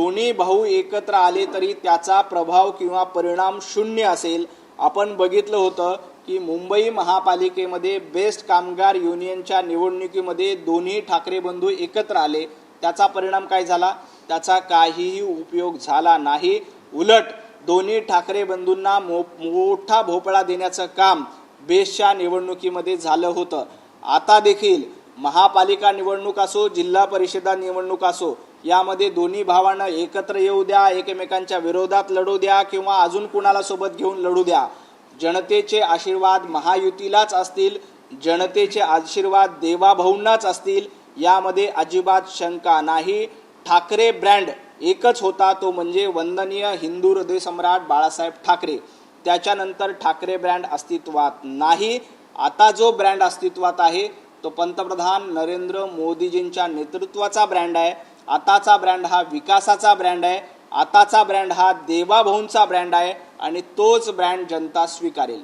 दोन्ही भाऊ एकत्र आले तरी त्याचा प्रभाव किंवा परिणाम शून्य असेल। आपण बघितलं होतं की मुंबई महापालिकेमध्ये बेस्ट कामगार युनियनच्या निवडणुकीमध्ये दोन्ही ठाकरे बंधू एकत्र आले, त्याचा परिणाम काय झाला? त्याचा काहीही उपयोग झाला नाही। उलट दोन्ही ठाकरे बंधूंना मोठा भोपळा देण्याचं काम बेस्टच्या निवडणुकीमध्ये झालं होतं। आता देखील महापालिका निवडणूक असो, जिल्हा परिषदा निवडणूक असो, यामध्ये दोन्ही भावांना एकत्र येऊ द्या, एकमेकांच्या विरोधात लढू द्या किंवा अजून कुणाला सोबत घेऊन लढू द्या, जनतेचे आशीर्वाद महायुतीलाच असतील, जनतेचे आशीर्वाद देवाभाऊंनाच असतील, यामध्ये अजिबात शंका नाही। ठाकरे ब्रँड एकच होता, तो म्हणजे वंदनीय हिंदू हृदय सम्राट बाळासाहेब ठाकरे। त्याच्यानंतर ठाकरे ब्रँड अस्तित्वात नाही। आता जो ब्रँड अस्तित्वात आहे तो पंतप्रधान नरेंद्र मोदीजींच्या नेतृत्वाचा ब्रँड आहे। आताचा ब्रँड हा विकासाचा ब्रँड आहे, आताचा ब्रँड हा देवाभाऊंचा ब्रँड आहे आणि तोच ब्रँड जनता स्वीकारेल।